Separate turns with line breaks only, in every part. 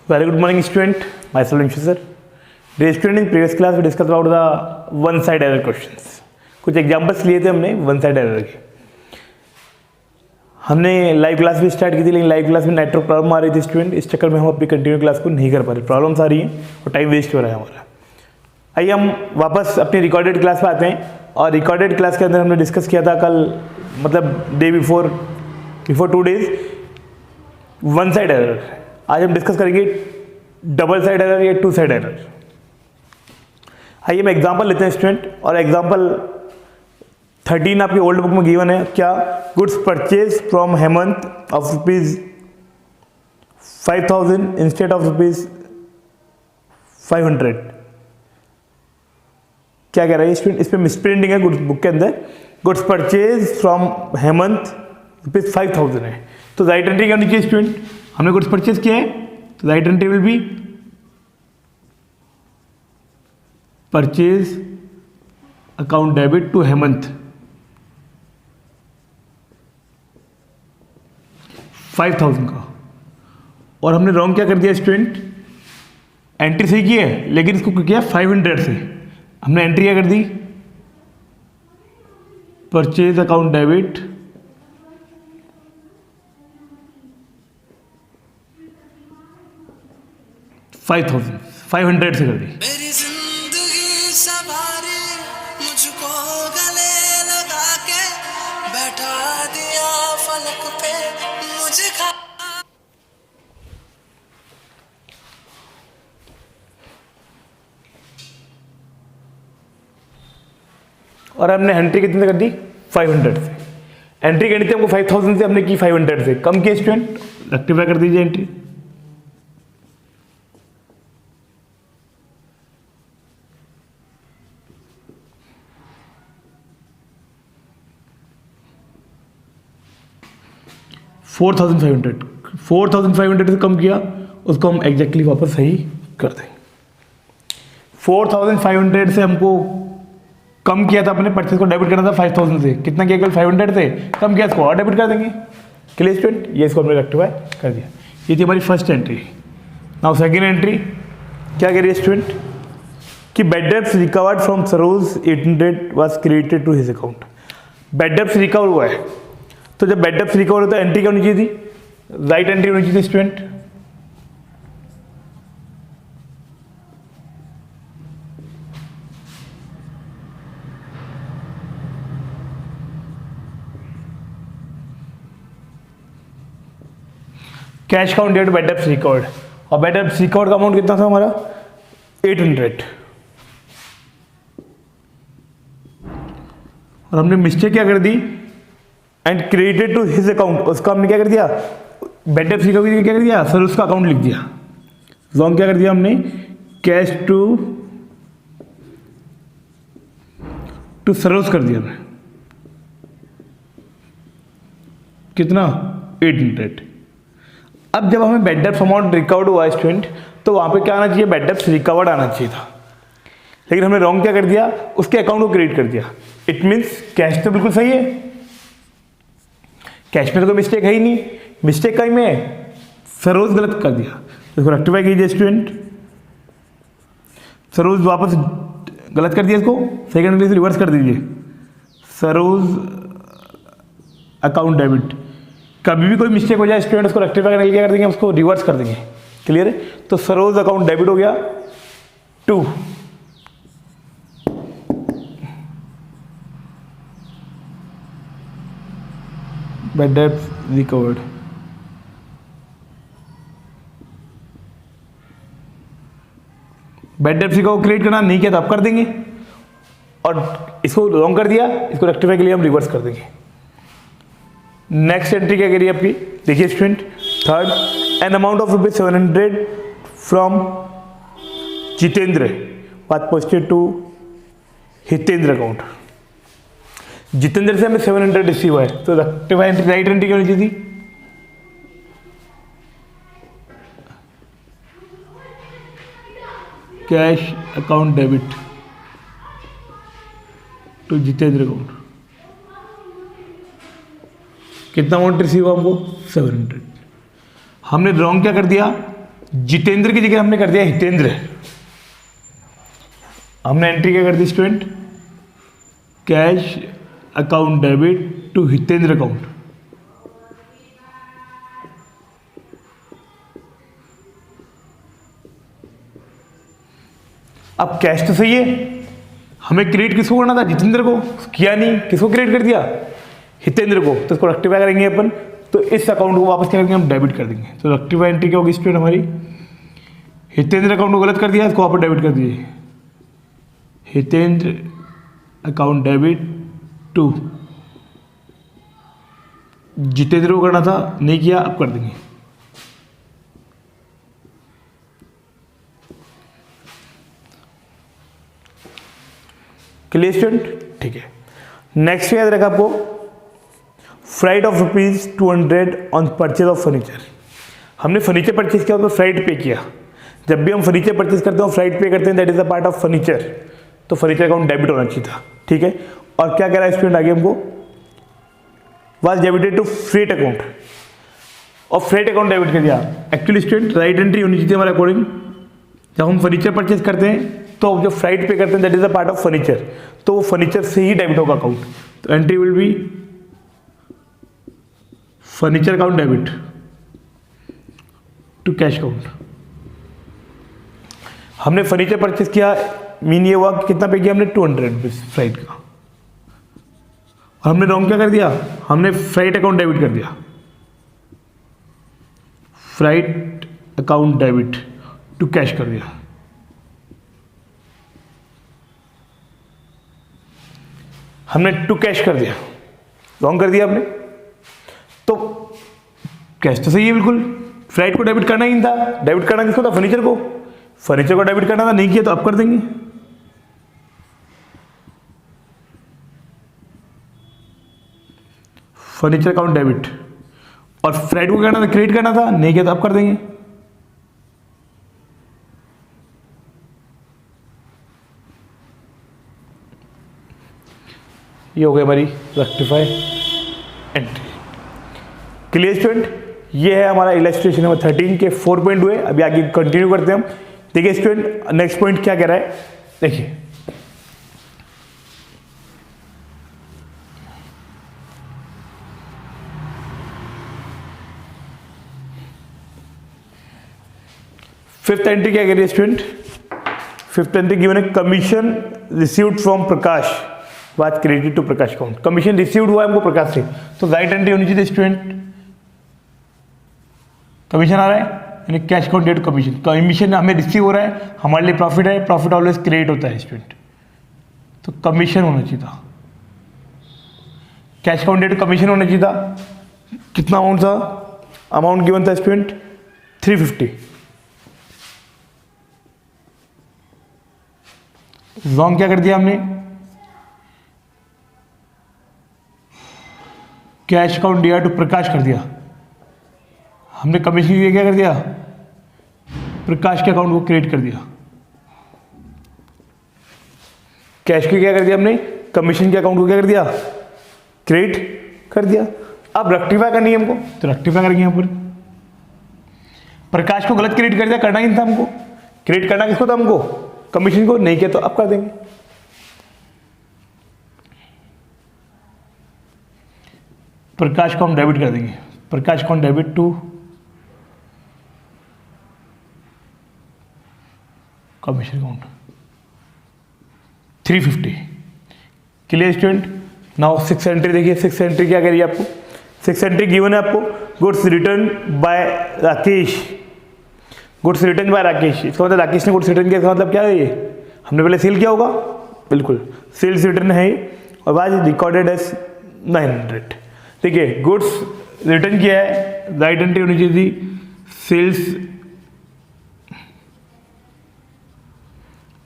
Very good morning, student. Myself Anshu sir. Dear student, in previous class we discussed about the one-side error questions. कुछ examples लिए थे हमने one side error के. हमने live class भी start की थी, लेकिन लाइव क्लास में नेटवर्क प्रॉब्लम आ रही थी स्टूडेंट. इस चक्कर में हम अपनी कंटिन्यू क्लास को नहीं कर पा रहे. प्रॉब्लम्स आ रही हैं और टाइम वेस्ट हो रहा है हमारा. आइए हम वापस अपनी रिकॉर्डेड क्लास पे आते हैं. और रिकॉर्डेड क्लास के अंदर हमने डिस्कस किया था कल, मतलब day before 2 days, one side error. आज हम डिस्कस करेंगे डबल साइड एरर या टू साइड एरर. आइए हम एग्जांपल लेते हैं स्टूडेंट. और एग्जांपल 13 आपकी ओल्ड बुक में गिवन है. क्या? Goods purchase from Hemant of rupees 5000 instead of rupees 500. क्या कह रहा है स्टूडेंट? इस पर मिसप्रिंटिंग है गुड्स बुक के अंदर. Goods purchase from Hemant rupees 5000 है. तो राइट एंट्री क्या होनी चाहिए स्टूडेंट? हमने गुड्स परचेज किया है, तो right entry will be purchase account debit to Hemant 5000 का. और हमने रॉन्ग क्या कर दिया स्टूडेंट? एंट्री सही की है, लेकिन इसको किया 500 से. हमने एंट्री क्या कर दी? परचेज अकाउंट डेबिट 500 से कर दी.
मेरी जिंदगी सवारी मुझको गले लगा के बैठा दिया फलक पे मुझे खा.
और हमने एंट्री कितने से कर दी? 500 से. एंट्री करनी थी हमको 5000 से, हमने की 500 से. कम किया स्टूडेंट, रेक्टिफाई कर दीजिए एंट्री. $4,500 से कम किया, उसको हम एग्जैक्टली वापस सही कर देंगे. 4,500 से हमको कम किया था, अपने परचेज को डेबिट करना था 5,000 से. कितना किया? कल 500 से कम किया, इसको और डेबिट कर देंगे. Clear student? ये इसको हमने रेक्टिफाई कर दिया. ये थी हमारी first entry. Now second entry क्या कह रही है स्टूडेंट? कि bad debts recovered from Saroj 800 was credited to his account. Bad debts recover हुआ है, तो जब बैड डेब्ट्स रिकवर होता है एंट्री क्या होनी चाहिए थी? राइट एंट्री होनी चाहिए थी स्टूडेंट. कैश काउंट डेट बैड डेब्ट्स रिकवर्ड. और बैड डेब्ट्स रिकवर्ड का अमाउंट कितना था हमारा? 800. और हमने मिस्टेक क्या कर दी? And credited to his account, उसका हमने क्या कर दिया? बैड डेब्ट्स रिकवरी क्या कर दिया सर? उसका अकाउंट लिख दिया. रॉन्ग क्या कर दिया हमने? कैश टू सरोज कर दिया. कितना? 800. अब जब हमें बैड डेब्ट्स अमाउंट रिकवर्ड हुआ स्टूडेंट, तो वहां पे क्या आना चाहिए? बैड डेब्ट्स रिकवर्ड आना चाहिए था. लेकिन हमने रॉन्ग क्या कर दिया? उसके अकाउंट को क्रेडिट कर दिया. इट मीन्स कैश तो बिल्कुल सही है, कैश में तो कोई मिस्टेक है ही नहीं. मिस्टेक कहीं में है, सरोज गलत कर दिया. इसको रेक्टिफाई कीजिए स्टूडेंट. सरोज वापस गलत कर दिया, इसको सेकंड से रिवर्स कर दीजिए. Saroj account debit. कभी भी कोई मिस्टेक हो जाए स्टूडेंट, उसको रेक्टिफाई करने के लिए क्या कर देंगे? उसको रिवर्स कर देंगे. क्लियर है? तो सरोज अकाउंट डेबिट हो गया to bad debts recovered. Bad debts recover create करना नहीं किया तो आप कर देंगे. और इसको रॉन्ग कर दिया, इसको रेक्टिफाई के लिए हम रिवर्स कर देंगे. नेक्स्ट एंट्री क्या करिए आपकी? देखिए student, third, an amount of rupees 700 from Jitendra was posted to Hitendra account. Jitendra से हमें 700 रिसीव हुआ है, तो रेक्टिफाई एंट्री राइट एंट्री क्या होनी चाहिए थी? Cash account debit to Jitendra account. कितना अमाउंट रिसीव हुआ हमको? 700. हमने रॉन्ग क्या कर दिया? जितेंद्र की जगह हमने कर दिया हितेंद्र। हमने एंट्री क्या कर दी student, cash account debit to Hitendra account. अब कैश तो सही है, हमें क्रिएट किसको करना था, जितेंद्र को, किया नहीं, किसको क्रिएट कर दिया, हितेंद्र को। तो इसको रेक्टिफाई करेंगे अपन, तो इस अकाउंट को वापस क्या करेंगे हम, डेबिट कर देंगे। तो रेक्टिफाई एंट्री क्या होगी स्टूडेंट हमारी, हितेंद्र अकाउंट को गलत कर दिया, इसको वापस डेबिट कर दिए, Hitendra account debit to Jitendra को करना था, नहीं किया, अब कर देंगे। क्लियर स्टूडेंट, ठीक है। नेक्स्ट याद रखा आपको, freight of ₹200 on purchase of furniture. हमने फर्नीचर परचेज किया तो फ्राइट पे किया। जब भी हम फर्नीचर परचेज करते हैं फ्राइट पे करते हैं, that is a part of furniture, तो फर्नीचर अकाउंट डेबिट होना चाहिए था, ठीक है। और क्या कह रहा है स्टूडेंट आगे हमको, was debited to freight account, और फ्रेट अकाउंट डेबिट कर दिया। एक्चुअली स्टूडेंट राइट एंट्री होनी चाहिए हमारे अकॉर्डिंग, जब हम फर्नीचर परचेज करते हैं तो जो फ्राइट पे करते हैं that is a part of furniture, तो वो फर्नीचर से ही डेबिट होगा अकाउंट। तो entry will be furniture account debit to cash account. हमने फर्नीचर परचेज किया, मीन ये हुआ कि कितना पे किया हमने, ₹200 फ्राइट का। और हमने रॉन्ग क्या कर दिया, हमने फ्राइट अकाउंट डेबिट कर दिया, freight account debit to cash कर दिया। हमने टू कैश कर दिया, रॉन्ग कर दिया आपने। तो कैश तो सही है बिल्कुल, फ्राइट को डेबिट करना ही नहीं था, डेबिट करना किसको था, फर्नीचर को। फर्नीचर को डेबिट करना था, नहीं किया तो अब कर देंगे। फर्नीचर अकाउंट डेबिट, और फ्राइट को करना था, क्रेडिट करना था, नहीं किया तो अब कर देंगे। ये हो गई हमारी रेक्टिफाई एंट्री। क्लियर स्टूडेंट, ये है हमारा इलस्ट्रेशन नंबर 13 के 4 पॉइंट हुए। अभी आगे कंटिन्यू करते हैं हम। देखिए स्टूडेंट नेक्स्ट पॉइंट क्या कह रहा है, देखिए फिफ्थ एंट्री क्या कह रही है स्टूडेंट, फिफ्थ एंट्री गिवन है, commission received from Prakash was credit to Prakash account. Commission received हुआ है हमको प्रकाश से, तो राइट एंट्री होनी चाहिए स्टूडेंट, कमीशन आ रहा है यानी cash account date commission. Commission हमें रिसीव हो रहा है, हमारे लिए प्रॉफिट है, प्रॉफिट ऑलवेज क्रिएट होता है स्टूडेंट, तो कमीशन होना चाहिए था, कैश अकाउंट डेट कमीशन होना चाहिए था। कितना अमाउंट था, अमाउंट गिवन था स्टूडेंट 350, रॉन्ग क्या कर दिया हमने, कैश अकाउंट दिया टू प्रकाश कर दिया। हमने कमीशन के लिए क्या कर दिया, प्रकाश के अकाउंट को क्रिएट कर दिया। कैश के क्या कर दिया हमने, कमीशन के अकाउंट को क्या कर दिया, क्रिएट कर दिया। अब रेक्टिफाई करनी है हमको, तो रेक्टिफाई करेंगे यहाँ पर। प्रकाश को गलत क्रिएट कर दिया, करना ही था हमको, क्रिएट करना किसको था हमको, कमीशन को, नहीं किया तो अब कर देंगे। प्रकाश को हम डेबिट कर देंगे, प्रकाश को हम debit to commission account 350। Clear student, now six entry देखिए, सिक्स एंट्री क्या करिए आपको, सिक्स एंट्री गिवन है आपको, goods return by Rakesh, goods return by Rakesh. इसका मतलब राकेश ने गुड्स रिटर्न किया, इसका मतलब क्या है, ये हमने पहले सेल किया होगा, बिल्कुल सेल्स रिटर्न है, और वाज रिकॉर्डेड एज 900। देखिए गुड्स रिटर्न किया है, राइट एंट्री होनी चाहिए थी, sales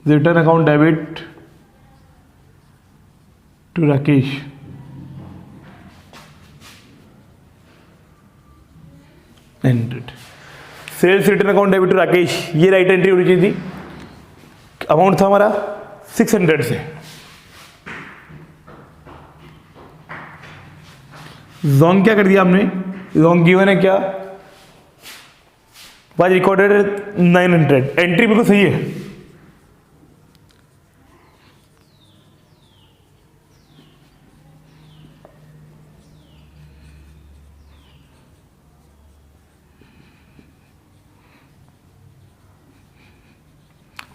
return account debit to Rakesh, sales return account debit to Rakesh, ये राइट एंट्री होनी चाहिए थी। अमाउंट था हमारा 600 से, रॉन्ग क्या कर दिया हमने, रॉन्ग गिवन है क्या, वाज रिकॉर्डेड 900, एंट्री बिल्कुल सही है।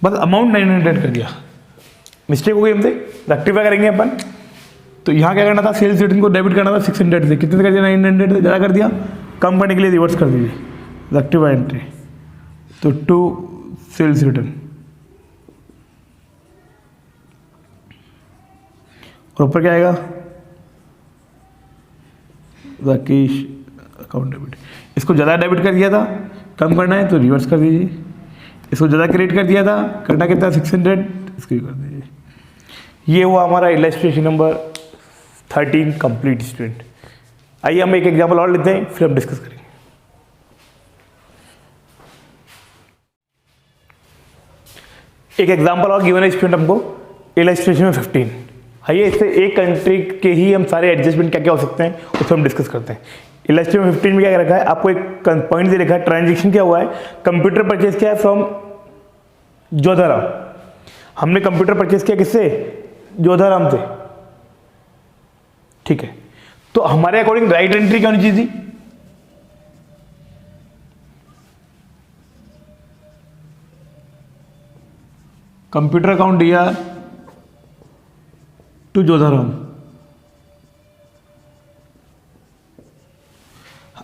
बस अमाउंट 900 कर दिया, मिस्टेक हो गई हमसे, रेक्टिफाई करेंगे अपन। तो यहाँ क्या करना था, सेल्स रिटर्न को डेबिट करना था 600 से, कितने से कर दिया 900 से, ज़्यादा कर दिया, कम करने के लिए रिवर्स कर दीजिए, रेक्टिफाई एंट्री। तो टू सेल्स रिटर्न और ऊपर क्या आएगा, राकेश अकाउंट डेबिट। इसको ज़्यादा डेबिट कर दिया था, कम करना है तो रिवर्स कर दीजिए। इसको ज़्यादा क्रेडिट कर दिया था, करना कितना 600, इसको कर दीजिए। ये हुआ हमारा इलस्ट्रेशन नंबर 13 कंप्लीट स्टूडेंट। आइए हम एक एग्जाम्पल और लेते हैं, फिर हम डिस्कस करेंगे। एक एग्जाम्पल और गिवन है स्टूडेंट हमको इलस्ट्रेशन में 15। आइए इससे एक कंट्री के ही हम सारे एडजस्टमेंट क्या क्या हो सकते हैं उसको हम डिस्कस करते हैं। इलस्ट्रेशन में 15 में क्या रखा है, आपको एक पॉइंट दे रखा है, ट्रांजेक्शन क्या हुआ है, कंप्यूटर परचेज किया है फ्रॉम जोधाराम। हमने कंप्यूटर परचेज किया किससे, जोधाराम से, ठीक है। तो हमारे अकॉर्डिंग राइट एंट्री क्या होनी चाहिए थी, कंप्यूटर अकाउंट दिया टू जोधाराम।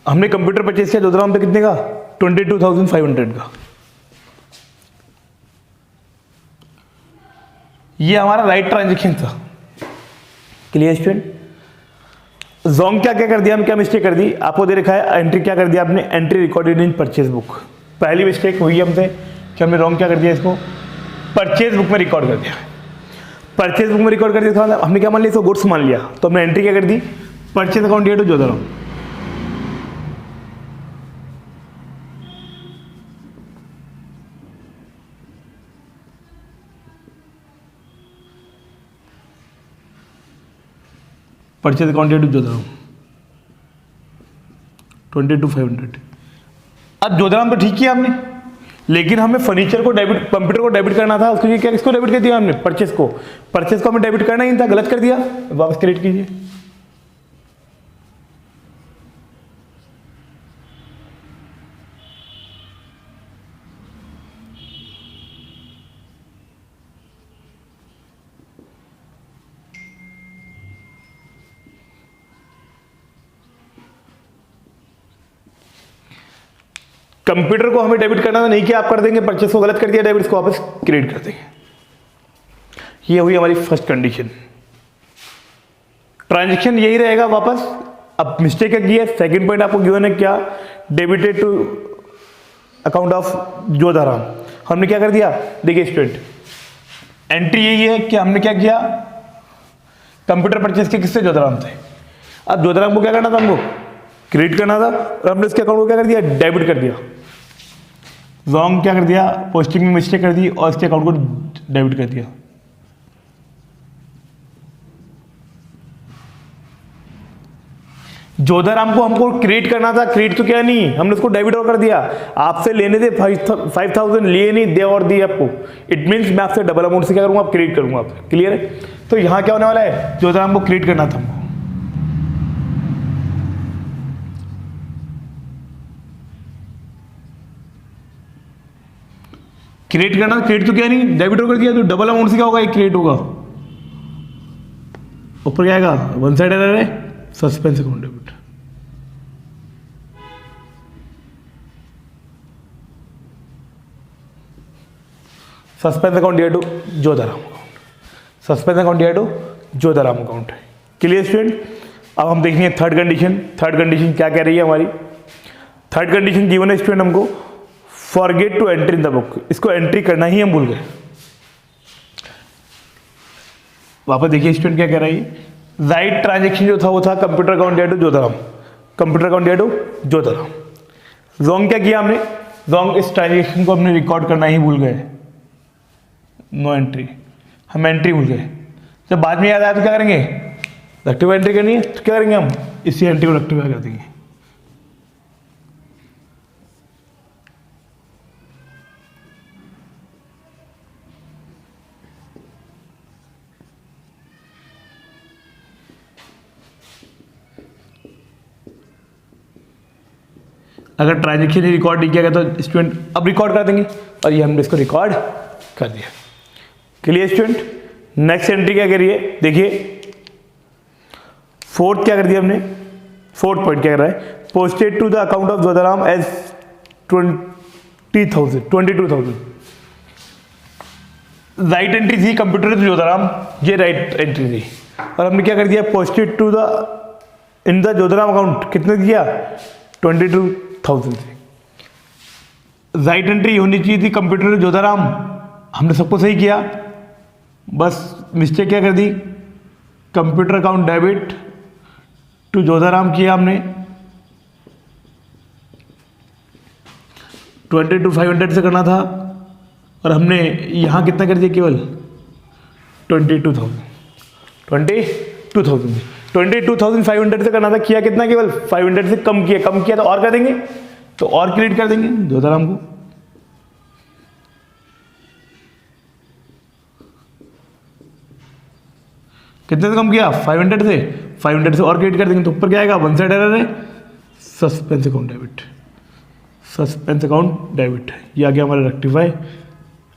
हमने कंप्यूटर परचेज किया जोधाराम पे कितने का, 22,500 का। ये हमारा राइट ट्रांजेक्शन था। Clear student. जोंग क्या क्या कर दिया, हम क्या मिस्टेक कर दी, आपको दे रखा है एंट्री क्या कर दिया आपने, entry recorded in purchase book. पहली मिस्टेक हुई हमसे कि हमने रॉन्ग क्या कर दिया, इसको परचेज बुक में रिकॉर्ड कर दिया। परचेज बुक में रिकॉर्ड कर दिया था, हमने क्या मान लिया, इसको गुड्स मान लिया, तो हमने एंट्री क्या कर दी, परचेज अकाउंट दिया to Jodharam. Purchase account to Jodharam 22,500। अब जोधाराम तो ठीक किया हमने, लेकिन हमें फर्नीचर को डेबिट, कंप्यूटर को डेबिट करना था, उसके लिए क्या, किसको डेबिट कर दिया हमने, परचेज को। परचेज को हमें डेबिट करना ही था, गलत कर दिया, वापस क्रेडिट कीजिए। कंप्यूटर को हमें डेबिट करना था, नहीं किया, आप कर देंगे, परचेस को गलत कर दिया, डेबिट को वापस क्रेडिट कर देंगे। ये हुई हमारी फर्स्ट कंडीशन। ट्रांजैक्शन यही रहेगा वापस। अब मिस्टेक क्या की है, सेकंड पॉइंट आपको गिवन है क्या, debited to account of Jodharam. हमने क्या कर दिया, देखिए स्टूडेंट, एंट्री यही है कि हमने क्या किया, कंप्यूटर परचेस किया किससे, जोधाराम से। अब जोधाराम को क्या करना था, हमको क्रेडिट करना था, और हमने इसके अकाउंट को क्या कर दिया, डेबिट कर दिया। रॉन्ग क्या कर दिया, पोस्टिंग में मिस्टेक कर दी और इसके अकाउंट को डेबिट कर दिया। जोधाराम को हमको क्रेडिट करना था, क्रेडिट तो क्या नहीं, हमने उसको डेबिट और कर दिया। आपसे लेने थे 5,000, लिए नहीं, दे और दिए आपको। इट मीन्स मैं आपसे डबल अमाउंट से क्या करूंगा, आप क्रेडिट करूंगा आपसे। क्लियर है। तो यहां क्या होने वाला है, जोधाराम को क्रेडिट करना था हमको। क्रिएट करना, क्रिएट तो क्या नहीं, डेबिट कर दिया, तो डबल अमाउंट से क्या होगा, एक क्रिएट होगा। ऊपर क्या आएगा, वन साइड एरर है, suspense account debit. Suspense account दिया to Jodharam account, suspense account दिया to Jodharam account. Clear student. अब हम देखेंगे थर्ड कंडीशन। थर्ड कंडीशन क्या कह रही है हमारी, थर्ड कंडीशन गिवन है स्टूडेंट हमको, forget to entry in the book. इसको एंट्री करना ही हम भूल गए। वापस देखिए स्टूडेंट क्या कह रही है, राइट ट्रांजेक्शन जो था वो था कंप्यूटर अकाउंट दिया टू जोधाराम, कंप्यूटर अकाउंट दिया टू जोधाराम। रॉन्ग क्या किया हमने, रॉन्ग इस ट्रांजेक्शन को हमने रिकॉर्ड करना ही भूल गए, नो एंट्री, हम एंट्री भूल गए। जब बाद में याद आया तो क्या करेंगे, रेक्टिफाई एंट्री करनी है, तो क्या करेंगे हम, इसी एंट्री को रेक्टिफाई कर देंगे। अगर ट्रांजेक्शन ही रिकॉर्ड नहीं किया गया तो स्टूडेंट अब रिकॉर्ड कर देंगे, और ये हमने इसको रिकॉर्ड कर दिया। Clear student? नेक्स्ट एंट्री क्या करिए, देखिए फोर्थ क्या कर दिया हमने, फोर्थ पॉइंट क्या कर रहा है, posted to the account of Jodharam as 22,000। Right entry थी कंप्यूटर जोधाराम, ये राइट एंट्री थी, और हमने क्या कर दिया, posted to the in the Jodharam account कितने दिया, 22,000 से। राइट एंट्री होनी चाहिए थी कंप्यूटर जोधाराम, हमने सबको सही किया, बस मिस्टेक क्या कर दी, computer account debit to Jodharam किया हमने, 22,500 से करना था, और हमने यहाँ कितना कर दिया, केवल 22,500 से करना था, किया कितना, केवल 500 से कम किया तो और कर देंगे, तो और क्रिएट कर देंगे जोधाराम को। कितने से कम किया, 500 से और क्रिएट कर देंगे, तो ऊपर क्या आएगा, वन साइड एरर है, सस्पेंस अकाउंट डेबिट, ये आ गया हमारा रेक्टिफाई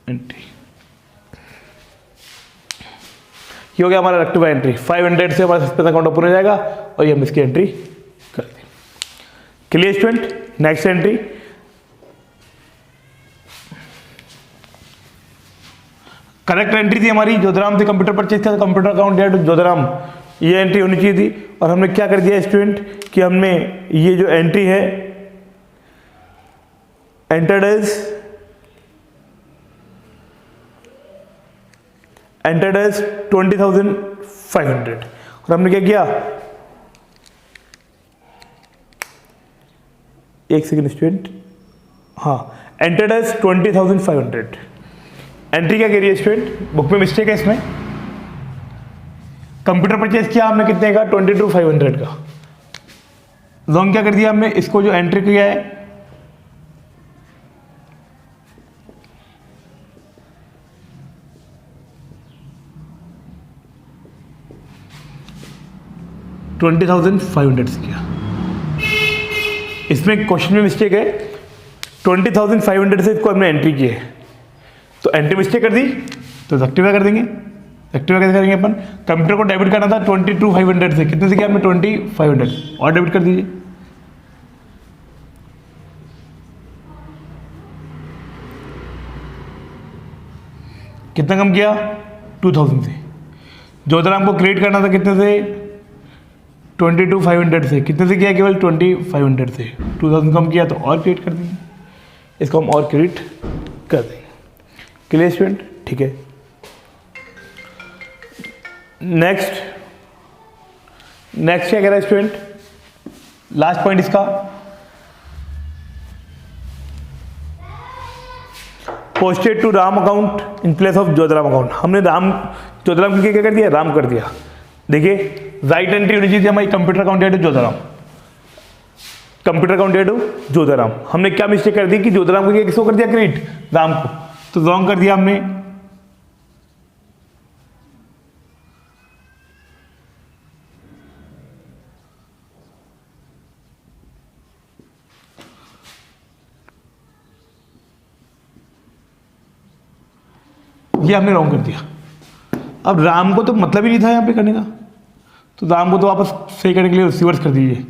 एंट्री, ये हो गया हमारा रेक्टिफाई एंट्री। 500 से हमारा सस्पेंस अकाउंट ओपन हो जाएगा, और ये हम इसकी एंट्री कर दें। Clear student? Next entry, correct entry थी हमारी, जोधाराम से कंप्यूटर परचेज किया, कंप्यूटर अकाउंट डेबिट जोधाराम, ये एंट्री होनी चाहिए थी, और हमने क्या कर दिया स्टूडेंट कि हमने ये जो एंट्री है एंटर्ड एज 20,500, और हमने क्या किया, एक सेकेंड स्टूडेंट, हाँ, एंटर्ड एज 20,500। एंट्री क्या कह रही है स्टूडेंट, बुक में मिस्टेक है इसमें, कंप्यूटर परचेज किया हमने कितने का, 22,500 का, लॉन्ग क्या कर दिया हमने, इसको जो एंट्री किया है 20,500 से किया, इसमें क्वेश्चन में मिस्टेक है, 20,500 से इसको हमने एंट्री की है, तो एंट्री मिस्टेक कर दी तो रेक्टिफाई कर देंगे। रेक्टिफाई कैसे करेंगे अपन, कंप्यूटर को डेबिट करना था 22,500 से, कितने से किया हमने, 20,500, और डेबिट कर दीजिए, कितना कम किया, 2,000 से। जोधाराम को क्रिएट करना था कितने से, 22,500 से, कितने से किया, केवल 20,500 से, 2,000 कम किया तो और क्रिएट कर देंगे, इसको हम और क्रिएट कर देंगे। Clear student? ठीक है। नेक्स्ट क्या कह रहा है स्टूडेंट, लास्ट पॉइंट इसका, posted to Ram account in place of Jodharam account, हमने जोधाराम क्या कर दिया, राम कर दिया। देखिए राइट एंट्री होनी चाहिए थी हमारी computer account date Jodharam, computer account date Jodharam, हमने क्या मिस्टेक कर दी कि जोधाराम को किसको कर दिया, क्रिएट राम को, तो रॉन्ग कर दिया हमने। ये हमने रॉन्ग कर दिया। अब राम को तो मतलब ही नहीं था यहाँ पे करने का, तो राम को तो वापस सही करने के लिए रिवर्स कर दीजिए,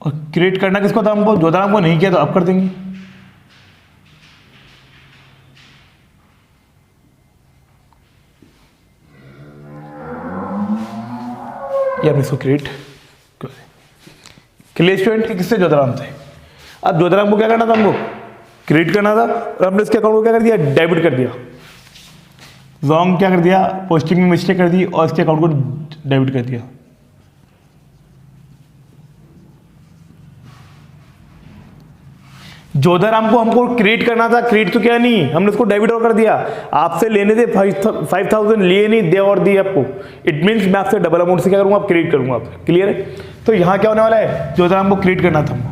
और क्रिएट करना किसको था हमको, जोधाराम को नहीं किया तो अब कर देंगे। ये हमने इसको क्रिएट कर दिया। Clear student? किससे, जोधाराम से। अब जोधाराम को क्या करना था, हमको क्रिएट करना था, और हमने इसके अकाउंट को क्या कर दिया, डेबिट कर दिया। रॉन्ग क्या कर दिया, पोस्टिंग में मिस्टेक कर दी और इसके अकाउंट को डेबिट कर दिया। जोधाराम को हमको क्रिएट करना था, क्रिएट तो क्या नहीं, हमने उसको डेबिट और कर दिया। आपसे लेने थे 5,000, लिए नहीं, दे और दिए आपको, इट मीन्स मैं आपसे डबल अमाउंट से क्या करूंगा, आप क्रिएट करूंगा आपसे। क्लियर है? तो यहां क्या होने वाला है, जोधाराम को क्रिएट करना था हमको,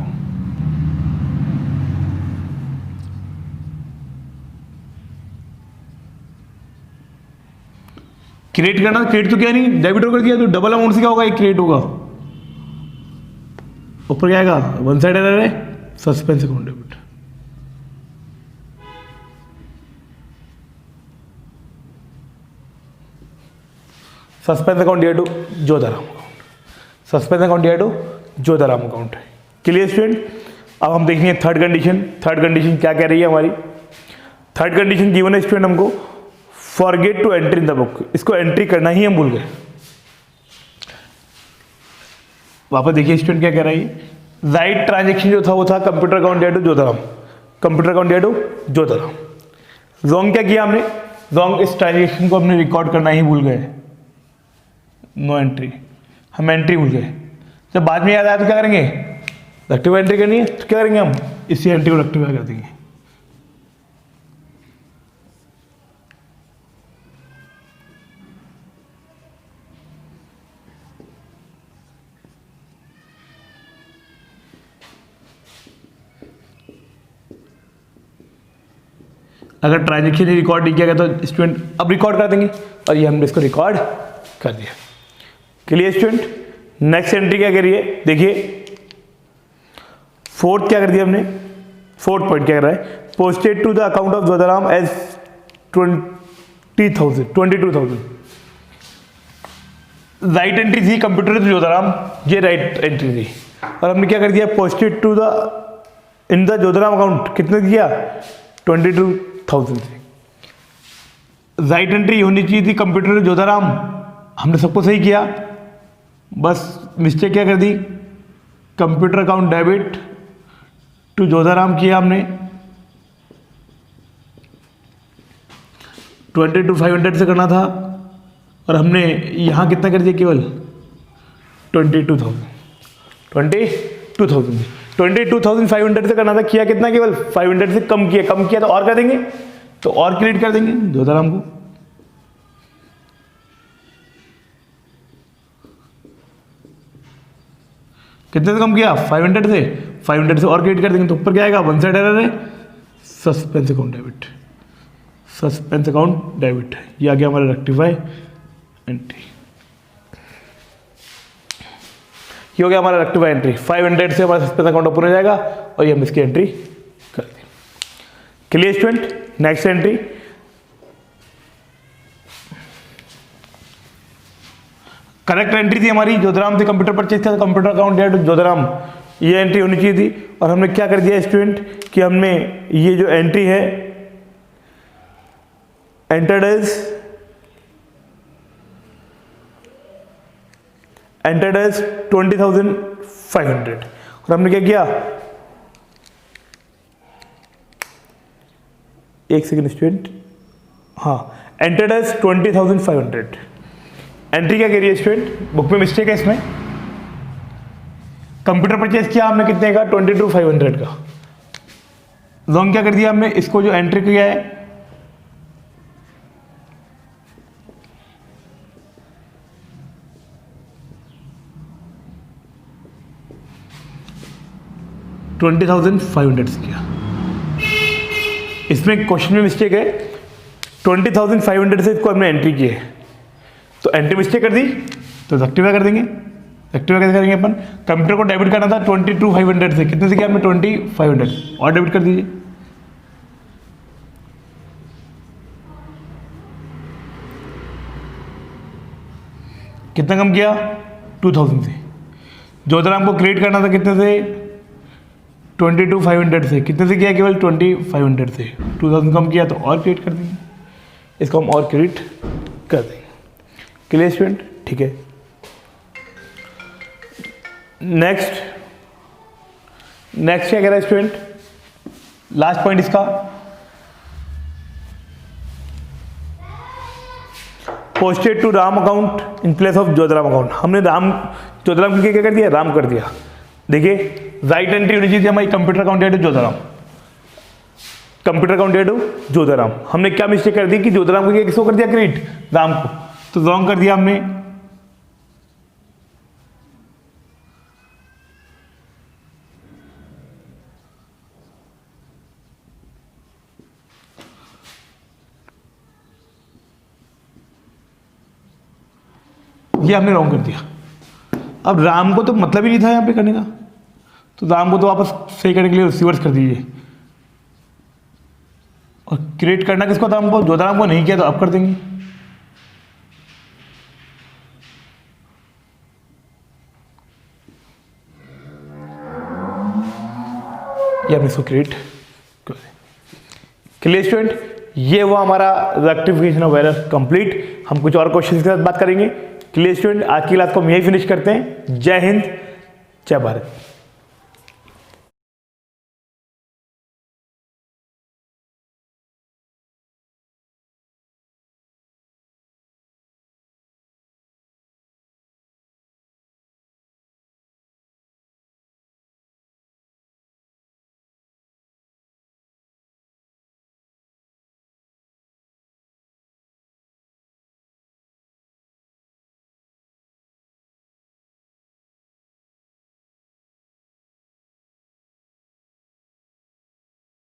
क्रिएट करना, क्रिएट तो क्या नहीं, डेबिट और कर दिया, तो डबल अमाउंट से क्या होगा, ये क्रिएट होगा। ऊपर क्या आएगा, वन साइड एरर है, suspense account debit. Suspense account dear to Jodharam account, suspense account dear to Jodharam account. Clear student. अब हम देखेंगे थर्ड कंडीशन। थर्ड कंडीशन क्या कह रही है हमारी? थर्ड कंडीशन गिवन है स्टूडेंट हमको, forget to entry in the book, इसको एंट्री करना ही हम भूल गए। वापस देखिए स्टूडेंट क्या कह रहा है, राइट ट्रांजेक्शन जो था वो था computer account dear to Jodharam, computer account dear to Jodharam. Wrong क्या किया हमने? रॉन्ग इस ट्रांजेक्शन को हमने रिकॉर्ड करना ही भूल गए, नो एंट्री, हम एंट्री भूल गए। जब बाद में याद आया तो क्या करेंगे, रेक्टिफाई एंट्री करनी है, तो क्या करेंगे हम, इसी एंट्री को रेक्टिफाई कर देंगे। अगर ट्रांजेक्शन रिकॉर्ड नहीं किया गया तो स्टूडेंट अब रिकॉर्ड कर देंगे, और ये हमने इसको रिकॉर्ड कर दिया। Clear student. नेक्स्ट एंट्री क्या कह रही है, देखिए फोर्थ क्या कर दिया हमने, फोर्थ पॉइंट क्या कर रहा है, posted to the account of Jodharam as 22,000। Right entry थी कंप्यूटर टू जोधाराम, ये राइट एंट्री थी, और हमने क्या कर दिया, posted to the in the Jodharam account कितने दिया, 22,000 से। राइट एंट्री होनी चाहिए थी कंप्यूटर टू जोधाराम, हमने सबको सही किया, बस मिस्टेक क्या कर दी, computer account debit to Jodharam किया हमने, 22,500 से करना था, और हमने यहाँ कितना कर दिया, केवल 22,500 से करना था, किया कितना, केवल 500 से कम किया तो और कर देंगे, तो और क्रिएट कर देंगे जोधाराम को। कितने से कम किया, 500 से और क्रिएट कर देंगे, तो ऊपर क्या आएगा, वन साइड एरर है, suspense account debit, suspense account debit, ये आ गया हमारा रेक्टिफाई एंट्री, ये हो गया हमारा रेक्टिफाई एंट्री। 500 से हमारा सस्पेंस अकाउंट ओपन हो जाएगा, और ये हम इसकी एंट्री कर दें। Clear student. Next entry, correct entry थी हमारी, जोधाराम से कंप्यूटर परचेज था, computer account dear to Jodharam, ये एंट्री होनी चाहिए थी, और हमने क्या कर दिया स्टूडेंट कि हमने ये जो एंट्री है एंटर्ड एज 20,500, और हमने क्या किया, एक सेकेंड स्टूडेंट, हाँ, एंटर्ड एज 20,500। एंट्री क्या कह रही है स्टूडेंट, बुक में मिस्टेक है इसमें, कंप्यूटर परचेज किया हमने कितने का, 22,500 का, रॉन्ग क्या कर दिया हमने, इसको जो एंट्री किया है 20,500 से किया, इसमें क्वेश्चन में मिस्टेक है, 20,500 से इसको हमने एंट्री की है, तो एंट्री मिस्टेक कर दी, तो रेक्टिफाई कर देंगे। रेक्टिफाई कैसे करेंगे अपन, कंप्यूटर को डेबिट करना था 22,500 से, कितने से किया हमने, 20,500, और डेबिट कर दीजिए, कितना कम किया, 2,000 से। जोधाराम को क्रिएट करना था कितने से, 22,500 से, कितने से किया, केवल 2,500 से, 2,000 कम किया तो और क्रिएट कर देंगे, इसको हम और क्रिएट कर देंगे। क्लियर स्टूडेंट, ठीक है। नेक्स्ट क्या कह रहा है स्टूडेंट, लास्ट पॉइंट इसका, posted to Ram account in place of Jodharam account, हमने जोधाराम की क्या कर दिया, राम कर दिया। देखिए राइट एंट्री होनी चाहिए थी हमारी computer account dear to Jodharam, computer account dear to Jodharam, हमने क्या मिस्टेक कर दी कि जोधाराम को किसको कर दिया, क्रिएट राम को, तो रॉन्ग कर दिया हमने, ये हमने रॉन्ग कर दिया। अब राम को तो मतलब ही नहीं था यहाँ पे करने का, तो दाम को तो वापस सही करने के लिए रिवर्स कर दीजिए। और क्रिएट करना किसको दाम को, जो दाम को नहीं किया तो अब कर देंगे। ये हमने इसको क्रिएट क्लियर स्टूडेंट, ये वो हमारा रेक्टिफिकेशन ऑफ एरर कंप्लीट। हम कुछ और क्वेश्चन के साथ बात करेंगे। क्लियर स्टूडेंट, आज की क्लास को हम यही फिनिश करते हैं। जय हिंद, जय भारत।